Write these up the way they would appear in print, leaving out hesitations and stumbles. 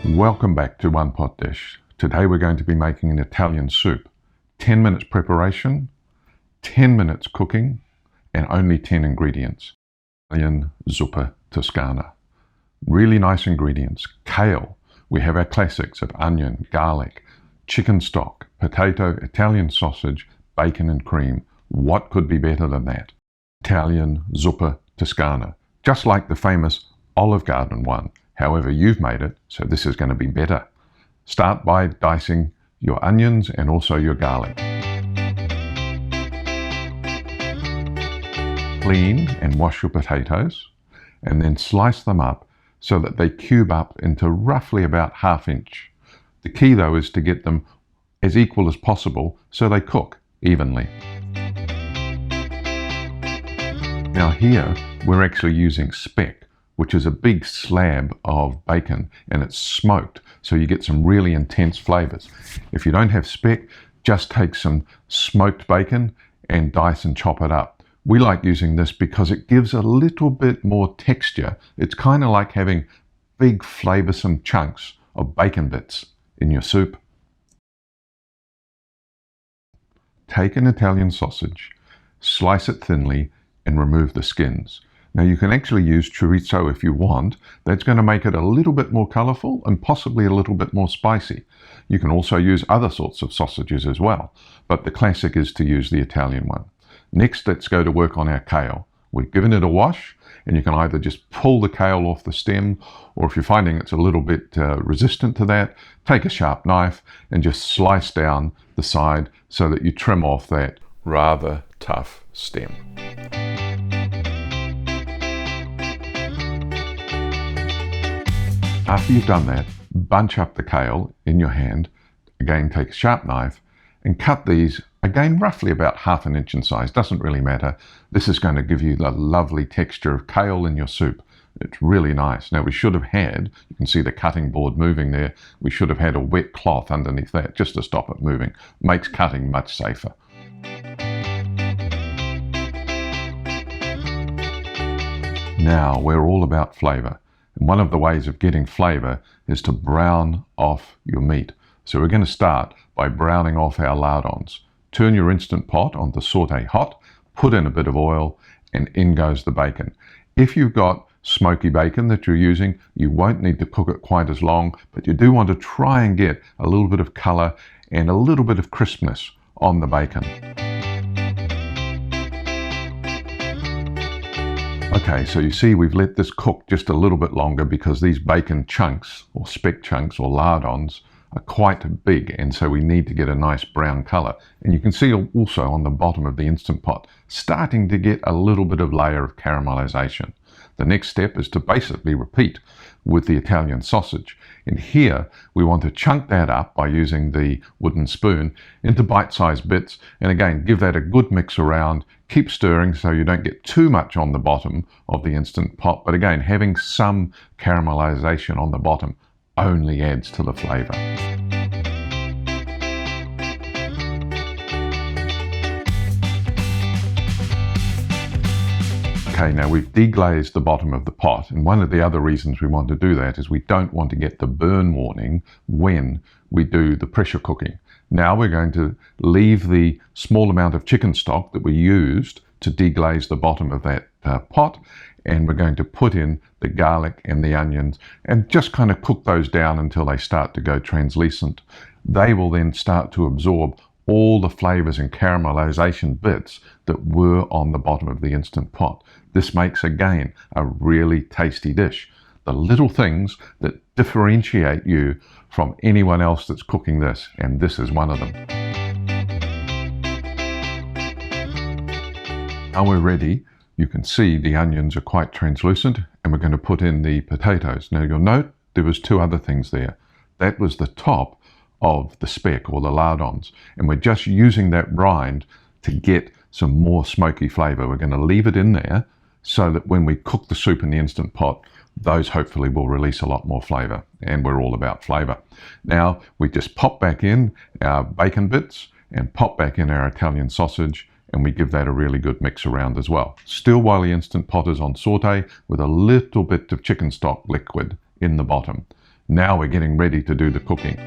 Welcome back to One Pot Dish. Today we're going to be making an Italian soup. 10 minutes preparation, 10 minutes cooking, and only 10 ingredients. Italian Zuppa Toscana. Really nice ingredients. Kale. We have our classics of onion, garlic, chicken stock, potato, Italian sausage, bacon and cream. What could be better than that? Italian Zuppa Toscana. Just like the famous Olive Garden one. However, you've made it, so this is going to be better. Start by dicing your onions and also your garlic. Clean and wash your potatoes, and then slice them up so that they cube up into roughly about 1/2 inch. The key though is to get them as equal as possible so they cook evenly. Now here we're actually using spec, which is a big slab of bacon, and it's smoked, so you get some really intense flavors. If you don't have spec, just take some smoked bacon and dice and chop it up. We like using this because it gives a little bit more texture. It's kind of like having big flavorsome chunks of bacon bits in your soup. Take an Italian sausage, slice it thinly, and remove the skins. Now you can actually use chorizo if you want. That's going to make it a little bit more colorful and possibly a little bit more spicy. You can also use other sorts of sausages as well, but the classic is to use the Italian one. Next, let's go to work on our kale. We've given it a wash, and you can either just pull the kale off the stem, or if you're finding it's a little bit resistant to that, take a sharp knife and just slice down the side so that you trim off that rather tough stem. After you've done that, bunch up the kale in your hand, again take a sharp knife and cut these, again roughly about 1/2 inch in size, doesn't really matter. This is going to give you the lovely texture of kale in your soup. It's really nice. Now we should have had, you can see the cutting board moving there, we should have had a wet cloth underneath that just to stop it moving. Makes cutting much safer. Now we're all about flavor. And one of the ways of getting flavor is to brown off your meat. So we're going to start by browning off our lardons. Turn your Instant Pot onto saute hot, put in a bit of oil, and in goes the bacon. If you've got smoky bacon that you're using, you won't need to cook it quite as long, but you do want to try and get a little bit of color and a little bit of crispness on the bacon. Okay, so you see we've let this cook just a little bit longer because these bacon chunks, or spec chunks, or lardons, are quite big, and so we need to get a nice brown color. And you can see also on the bottom of the Instant Pot, starting to get a little bit of layer of caramelization. The next step is to basically repeat with the Italian sausage. And here we want to chunk that up by using the wooden spoon into bite-sized bits, and again give that a good mix around. Keep stirring so you don't get too much on the bottom of the Instant Pot, but again having some caramelization on the bottom only adds to the flavor. Okay, now we've deglazed the bottom of the pot, and one of the other reasons we want to do that is we don't want to get the burn warning when we do the pressure cooking. Now we're going to leave the small amount of chicken stock that we used to deglaze the bottom of that pot, and we're going to put in the garlic and the onions and just kind of cook those down until they start to go translucent. They will then start to absorb all the flavors and caramelization bits that were on the bottom of the Instant Pot. This makes, again, a really tasty dish. The little things that differentiate you from anyone else that's cooking this, and this is one of them. Now we're ready. You can see the onions are quite translucent, and we're going to put in the potatoes. Now you'll note there was 2 other things there. That was the top of the spec, or the lardons, and we're just using that rind to get some more smoky flavor. We're going to leave it in there so that when we cook the soup in the Instant Pot, those hopefully will release a lot more flavor, and we're all about flavor. Now we just pop back in our bacon bits and pop back in our Italian sausage, and we give that a really good mix around as well. Still while the Instant Pot is on saute with a little bit of chicken stock liquid in the bottom. Now we're getting ready to do the cooking.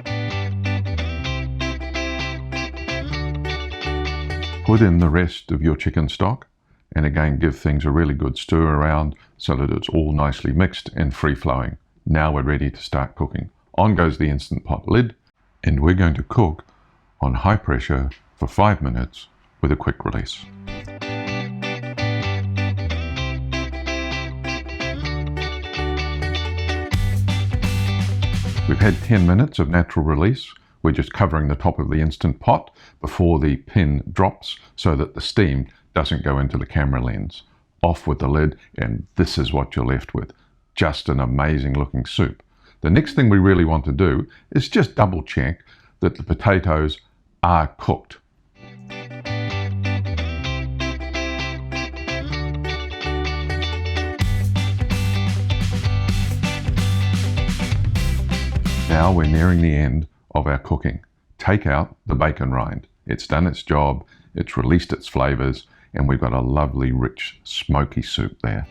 Put in the rest of your chicken stock, and again give things a really good stir around so that it's all nicely mixed and free flowing. Now we're ready to start cooking. On goes the Instant Pot lid, and we're going to cook on high pressure for 5 minutes with a quick release. We've had 10 minutes of natural release. We're just covering the top of the Instant Pot before the pin drops so that the steam doesn't go into the camera lens. Off with the lid, and this is what you're left with. Just an amazing looking soup. The next thing we really want to do is just double check that the potatoes are cooked. Now we're nearing the end of our cooking. Take out the bacon rind. It's done its job, it's released its flavors, and we've got a lovely, rich, smoky soup there.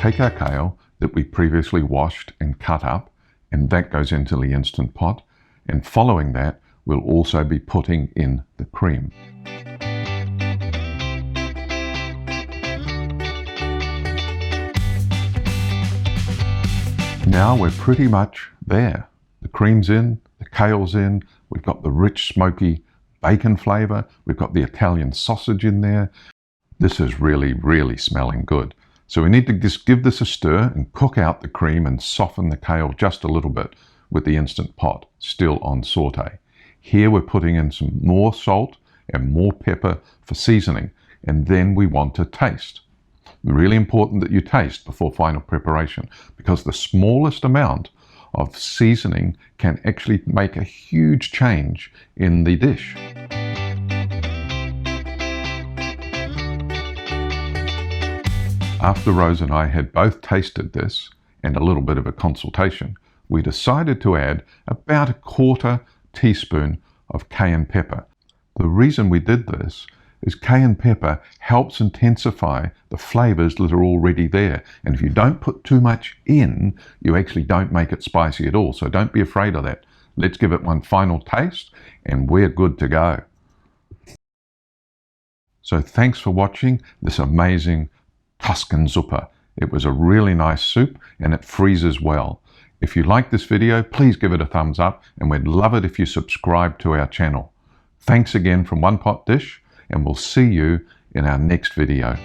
Take our kale that we previously washed and cut up, and that goes into the Instant Pot, and following that we'll also be putting in the cream. Now we're pretty much there. The cream's in, the kale's in, we've got the rich smoky bacon flavor, we've got the Italian sausage in there. This is really, really smelling good. So we need to just give this a stir and cook out the cream and soften the kale just a little bit with the Instant Pot, still on saute. Here we're putting in some more salt and more pepper for seasoning, and then we want to taste. Really important that you taste before final preparation, because the smallest amount of seasoning can actually make a huge change in the dish. After Rose and I had both tasted this and a little bit of a consultation, we decided to add about 1/4 teaspoon of cayenne pepper. The reason we did this is cayenne pepper helps intensify the flavors that are already there. And if you don't put too much in, you actually don't make it spicy at all. So don't be afraid of that. Let's give it one final taste and we're good to go. So thanks for watching this amazing Tuscan zuppa. It was a really nice soup and it freezes well. If you like this video, please give it a thumbs up, and we'd love it if you subscribe to our channel. Thanks again from One Pot Dish, and we'll see you in our next video.